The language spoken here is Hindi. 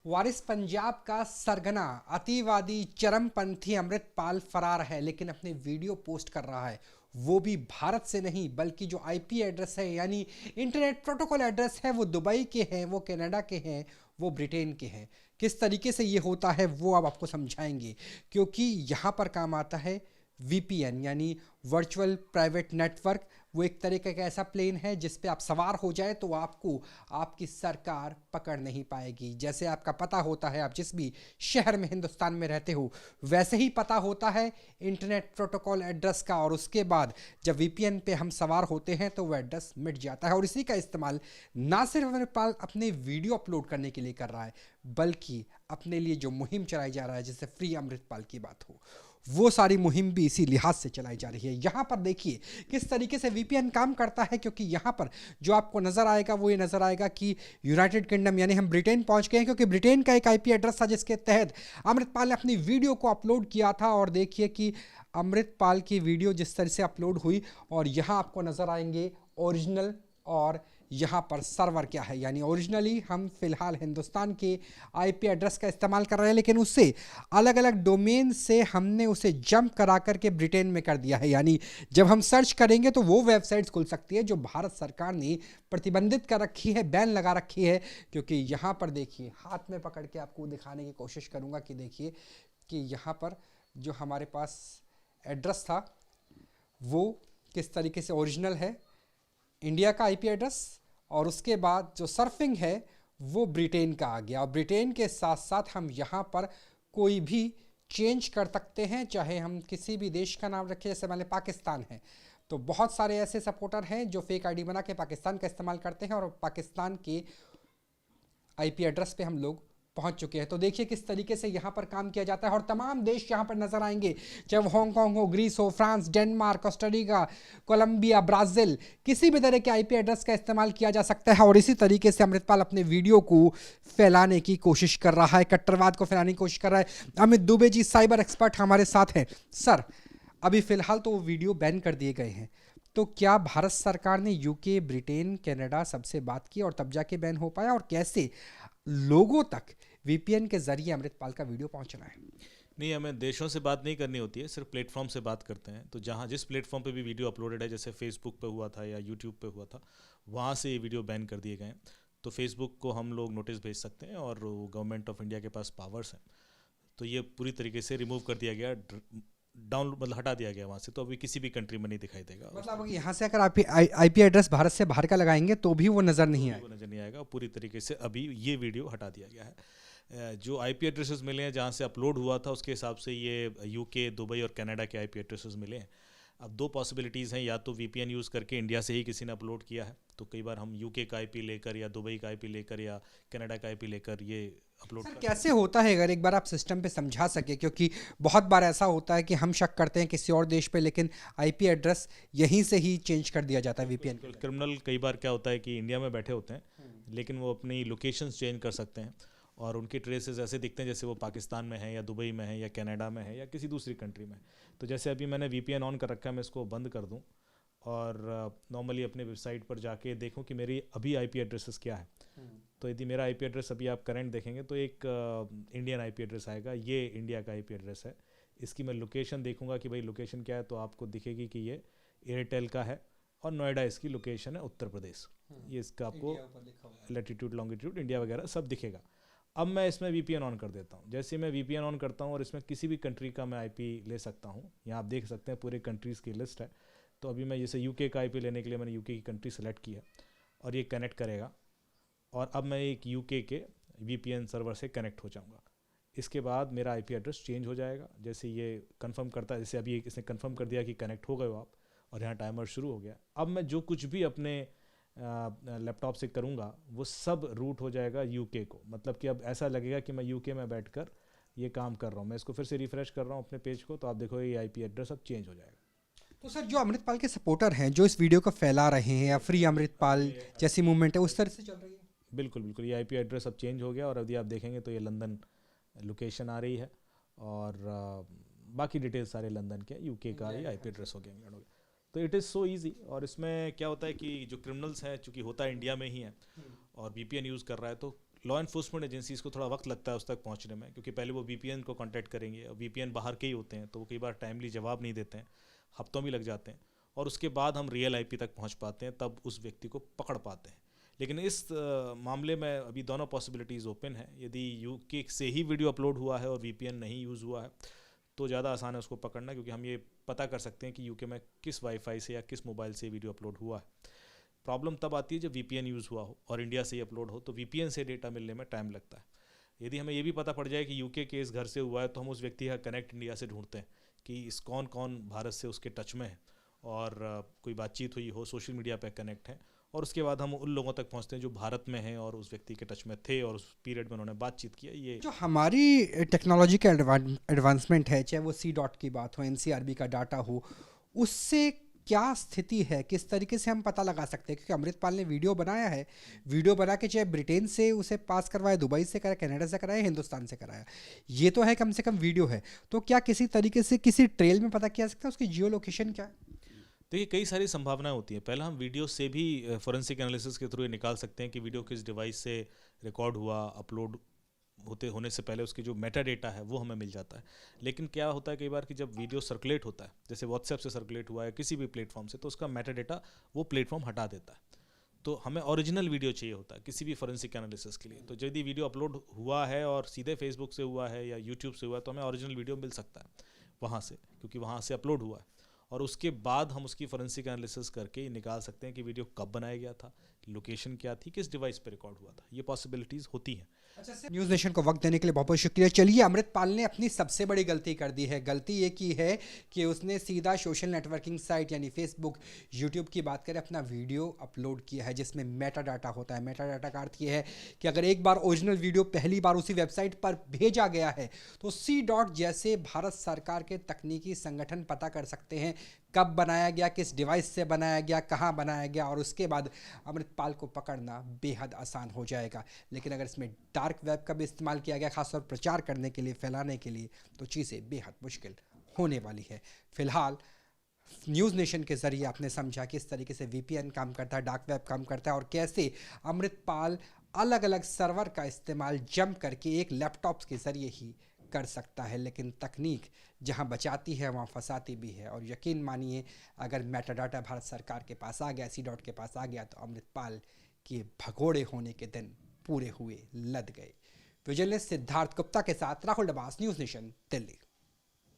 वारिस पंजाब का सरगना अतिवादी चरमपंथी अमृतपाल फरार है, लेकिन अपने वीडियो पोस्ट कर रहा है। वो भी भारत से नहीं, बल्कि जो आईपी एड्रेस है यानी इंटरनेट प्रोटोकॉल एड्रेस है, वो दुबई के हैं, वो कनाडा के हैं, वो ब्रिटेन के हैं। किस तरीके से ये होता है वो अब आपको समझाएंगे, क्योंकि यहाँ पर काम आता है वीपीएन यानी वर्चुअल प्राइवेट नेटवर्क। वो एक तरीके का ऐसा प्लेन है जिस पे आप सवार हो जाए तो आपको आपकी सरकार पकड़ नहीं पाएगी। जैसे आपका पता होता है आप जिस भी शहर में हिंदुस्तान में रहते हो, वैसे ही पता होता है इंटरनेट प्रोटोकॉल एड्रेस का। और उसके बाद जब वीपीएन पे हम सवार होते हैं तो वो एड्रेस मिट जाता है। और इसी का इस्तेमाल ना सिर्फ अमृतपाल अपने वीडियो अपलोड करने के लिए कर रहा है, बल्कि अपने लिए जो मुहिम चलाई जा रहा है, जिससे फ्री अमृतपाल की बात हो, वो सारी मुहिम भी इसी लिहाज से चलाई जा रही है। यहाँ पर देखिए किस तरीके से वीपीएन काम करता है, क्योंकि यहाँ पर जो आपको नज़र आएगा वो ये नज़र आएगा कि यूनाइटेड किंगडम यानी हम ब्रिटेन पहुँच गए हैं, क्योंकि ब्रिटेन का एक आईपी एड्रेस था जिसके तहत अमृतपाल ने अपनी वीडियो को अपलोड किया था। और देखिए कि अमृतपाल की वीडियो जिस तरह से अपलोड हुई, और यहाँ आपको नज़र आएंगे ओरिजिनल और यहाँ पर सर्वर क्या है। यानी ओरिजिनली हम फिलहाल हिंदुस्तान के आईपी एड्रेस का इस्तेमाल कर रहे हैं, लेकिन उससे अलग अलग डोमेन से हमने उसे जंप करा करके ब्रिटेन में कर दिया है। यानी जब हम सर्च करेंगे तो वो वेबसाइट्स खुल सकती है जो भारत सरकार ने प्रतिबंधित कर रखी है, बैन लगा रखी है। क्योंकि यहाँ पर देखिए, हाथ में पकड़ के आपको दिखाने की कोशिश करूँगा कि देखिए कि यहाँ पर जो हमारे पास एड्रेस था वो किस तरीके से ओरिजिनल है, इंडिया का आईपी एड्रेस। और उसके बाद जो सर्फिंग है वो ब्रिटेन का आ गया। और ब्रिटेन के साथ साथ हम यहाँ पर कोई भी चेंज कर सकते हैं, चाहे हम किसी भी देश का नाम रखें। जैसे मान लें पाकिस्तान है, तो बहुत सारे ऐसे सपोर्टर हैं जो फेक आईडी बना के पाकिस्तान का इस्तेमाल करते हैं, और पाकिस्तान के आईपी एड्रेस पे हम लोग पहुंच चुके हैं। तो देखिए किस तरीके से यहाँ पर काम किया जाता है। और तमाम देश यहाँ पर नजर आएंगे, चाहे वो हांगकांग हो, ग्रीस हो, France, Denmark, Costa Rica, Colombia, Brazil, किसी भी तरह के आईपी एड्रेस का इस्तेमाल किया जा सकता है। और इसी तरीके से अमृतपाल अपने वीडियो को फैलाने की कोशिश कर रहा है, कट्टरवाद को फैलाने की कोशिश कर रहा है। अमित दुबे जी साइबर एक्सपर्ट हमारे साथ हैं। सर, अभी फिलहाल तो वो वीडियो बैन कर दिए गए हैं, तो क्या भारत सरकार ने यूके, ब्रिटेन, कनाडा सबसे बात की और तब जाके बैन हो पाया? और कैसे लोगों तक वीपीएन के जरिए अमृतपाल का वीडियो पहुंचना है? नहीं, हमें देशों से बात नहीं करनी होती है, सिर्फ प्लेटफॉर्म से बात करते हैं। तो जहाँ जिस प्लेटफॉर्म पे भी वीडियो अपलोडेड है, जैसे फेसबुक पे हुआ था या यूट्यूब पे हुआ था, वहाँ से ये वीडियो बैन कर दिए गए हैं। तो फेसबुक को हम लोग नोटिस भेज सकते हैं और गवर्नमेंट ऑफ इंडिया के पास पावर्स हैं, तो ये पूरी तरीके से रिमूव कर दिया गया, डाउन मतलब हटा दिया गया वहाँ से। तो अभी किसी भी कंट्री में नहीं दिखाई देगा। मतलब यहाँ से अगर आप आईपी एड्रेस भारत से बाहर का लगाएंगे तो भी वो नज़र नहीं आएगा? वो नज़र नहीं आएगा। पूरी तरीके से अभी ये वीडियो हटा दिया गया है। जो आईपी एड्रेसेस मिले हैं जहाँ से अपलोड हुआ था, उसके हिसाब से ये यूके, दुबई और कनाडा के आईपी एड्रेसेस मिले हैं। अब दो पॉसिबिलिटीज़ हैं, या तो वीपीएन यूज़ करके इंडिया से ही किसी ने अपलोड किया है, तो कई बार हम यूके का आईपी लेकर या दुबई का आईपी लेकर या कनाडा का आईपी लेकर ये अपलोड सर कर। कैसे होता है, अगर एक बार आप सिस्टम पे समझा सके, क्योंकि बहुत बार ऐसा होता है कि हम शक करते हैं किसी और देश पे, लेकिन आईपी एड्रेस यहीं से ही चेंज कर दिया जाता है वीपीएन के। क्रिमिनल कई बार क्या होता है कि इंडिया में बैठे होते हैं, लेकिन वो अपनी लोकेशंस चेंज कर सकते हैं और उनके ट्रेसेस ऐसे दिखते हैं जैसे वो पाकिस्तान में है या दुबई में है या कनाडा में है या किसी दूसरी कंट्री में। तो जैसे अभी मैंने वीपीएन ऑन कर रखा है, मैं इसको बंद कर दूं और नॉर्मली अपने वेबसाइट पर जाके देखूं कि मेरी अभी आईपी एड्रेसेस क्या है। तो यदि मेरा आईपी एड्रेस अभी आप करंट देखेंगे तो एक इंडियन आईपी एड्रेस आएगा, ये इंडिया का आईपी एड्रेस है। इसकी मैं लोकेशन देखूंगा कि भाई लोकेशन क्या है, तो आपको दिखेगी कि ये एयरटेल का है और नोएडा इसकी लोकेशन है, उत्तर प्रदेश। ये इसका आपको लैटिट्यूड, लॉन्गिट्यूड, इंडिया वगैरह सब दिखेगा। अब मैं इसमें वीपीएन ऑन कर देता हूँ। जैसे मैं वीपीएन ऑन करता हूँ और इसमें किसी भी कंट्री का मैं आईपी ले सकता हूँ। यहाँ आप देख सकते हैं पूरे कंट्रीज़ की लिस्ट है। तो अभी मैं जैसे यूके का आईपी लेने के लिए मैंने यूके की कंट्री सेलेक्ट की है और ये कनेक्ट करेगा, और अब मैं एक यूके के वीपीएन सर्वर से कनेक्ट हो जाऊँगा। इसके बाद मेरा आईपी एड्रेस चेंज हो जाएगा। जैसे ये कंफर्म करता है, जैसे अभी इसने कंफर्म कर दिया कि कनेक्ट हो गए हो आप, और यहाँ टाइमर शुरू हो गया। अब मैं जो कुछ भी अपने लैपटॉप से करूँगा वो सब रूट हो जाएगा यूके को। मतलब कि अब ऐसा लगेगा कि मैं यूके में बैठकर ये काम कर रहा हूँ। मैं इसको फिर से रिफ्रेश कर रहा हूँ अपने पेज को, तो आप देखो ये आईपी एड्रेस अब चेंज हो जाएगा। तो सर, जो अमृतपाल के सपोर्टर हैं जो इस वीडियो को फैला रहे हैं, या फ्री अमृतपाल जैसी मूवमेंट है, उस तरह से चल रही है? बिल्कुल बिल्कुल, ये आईपी एड्रेस अब चेंज हो गया और यदि आप देखेंगे तो ये लंदन लोकेशन आ रही है और बाकी डिटेल्स सारे लंदन के, यूके का ये आईपी एड्रेस हो गया, इंग्लैंड हो गया। तो इट इज़ सो ईजी। और इसमें क्या होता है कि जो क्रिमिनल्स हैं, चूँकि होता है इंडिया में ही है और वीपीएन यूज़ कर रहा है, तो लॉ इन्फोर्समेंट एजेंसीज़ को थोड़ा वक्त लगता है उस तक पहुंचने में, क्योंकि पहले वो वीपीएन को कांटेक्ट करेंगे, और वीपीएन बाहर के ही होते हैं तो वो कई बार टाइमली जवाब नहीं देते हैं, हफ्तों भी लग जाते हैं, और उसके बाद हम रियल आईपी तक पहुंच पाते हैं, तब उस व्यक्ति को पकड़ पाते हैं। लेकिन इस मामले में अभी दोनों पॉसिबिलिटीज़ ओपन है। यदि यूके से ही वीडियो अपलोड हुआ है और वीपीएन नहीं यूज़ हुआ है तो ज़्यादा आसान है उसको पकड़ना, क्योंकि हम ये पता कर सकते हैं कि यूके में किस वाईफाई से या किस मोबाइल से वीडियो अपलोड हुआ है। प्रॉब्लम तब आती है जब वीपीएन यूज़ हुआ हो और इंडिया से ही अपलोड हो, तो वीपीएन से डेटा मिलने में टाइम लगता है। यदि हमें ये भी पता पड़ जाए कि यूके के इस घर से हुआ है तो हम उस व्यक्ति का कनेक्ट इंडिया से ढूंढते हैं कि इस कौन कौन भारत से उसके टच में है, और कोई बातचीत हुई हो, सोशल मीडिया पे कनेक्ट है, और उसके बाद हम उन लोगों तक पहुंचते हैं जो भारत में हैं और उस व्यक्ति के टच में थे और उस पीरियड में उन्होंने बातचीत किया। ये जो हमारी टेक्नोलॉजी का एडवांसमेंट है, चाहे वो सी डॉट की बात हो, एनसीआरबी का डाटा हो, उससे क्या स्थिति है, किस तरीके से हम पता लगा सकते हैं? क्योंकि अमृतपाल ने वीडियो बनाया है, वीडियो बना के चाहे ब्रिटेन से उसे पास करवाया, दुबई से कराया, कनाडा से कराया, हिंदुस्तान से कराया, ये तो है कम से कम वीडियो है, तो क्या किसी तरीके से किसी ट्रेल में पता किया जा सकता है उसकी जियो लोकेशन क्या है? देखिए, कई सारी संभावनाएं होती हैं। पहला हम वीडियो से भी फोरेंसिक एनालिसिस के थ्रू ये निकाल सकते हैं कि वीडियो किस डिवाइस से रिकॉर्ड हुआ, अपलोड होने से पहले उसकी जो मेटा डेटा है वो हमें मिल जाता है। लेकिन क्या होता है कई बार कि जब वीडियो सर्कुलेट होता है, जैसे व्हाट्सएप से सर्कुलेट हुआ है किसी भी प्लेटफॉर्म से, तो उसका मेटा डेटा वो प्लेटफॉर्म हटा देता है। तो हमें ओरिजिनल वीडियो चाहिए होता है किसी भी फोरेंसिक एनालिसिस के लिए। तो यदि वीडियो अपलोड हुआ है और सीधे फेसबुक से हुआ है या यूट्यूब से हुआ है तो हमें ओरिजिनल वीडियो मिल सकता है वहाँ से, क्योंकि वहाँ से अपलोड हुआ है, और उसके बाद हम उसकी फोरेंसिक एनालिसिस करके निकाल सकते हैं कि वीडियो कब बनाया गया था, लोकेशन क्या थी, किस डिवाइस पर रिकॉर्ड हुआ था। ये पॉसिबिलिटीज़ होती हैं। न्यूज़ नेशन को वक्त देने के लिए बहुत बहुत शुक्रिया। चलिए, अमृतपाल ने अपनी सबसे बड़ी गलती कर दी है। गलती ये की है कि उसने सीधा सोशल नेटवर्किंग साइट यानी फेसबुक, यूट्यूब की बात करें, अपना वीडियो अपलोड किया है जिसमें मेटा डाटा होता है। मेटा डाटा का अर्थ ये है कि अगर एक बार ओरिजिनल वीडियो पहली बार उसी वेबसाइट पर भेजा गया है तो सी डॉट जैसे भारत सरकार के तकनीकी संगठन पता कर सकते हैं कब बनाया गया, किस डिवाइस से बनाया गया, कहाँ बनाया गया, और उसके बाद अमृतपाल को पकड़ना बेहद आसान हो जाएगा। लेकिन अगर इसमें डार्क वेब का भी इस्तेमाल किया गया, खासतौर प्रचार करने के लिए, फैलाने के लिए, तो चीज़ें बेहद मुश्किल होने वाली है। फिलहाल न्यूज़ नेशन के ज़रिए आपने समझा कि इस तरीके से वीपीएन काम करता है, डार्क वेब काम करता है, और कैसे अमृतपाल अलग अलग सर्वर का इस्तेमाल जम करके एक लैपटॉप के ज़रिए ही कर सकता है। लेकिन तकनीक जहां बचाती है वहां फंसाती भी है, और यकीन मानिए अगर मेटाडाटा भारत सरकार के पास आ गया, सी डॉट के पास आ गया, तो अमृतपाल के भगोड़े होने के दिन पूरे हुए, लद गए। विजिलेंस सिद्धार्थ गुप्ता के साथ राहुल डबास, न्यूज़ नेशन, दिल्ली।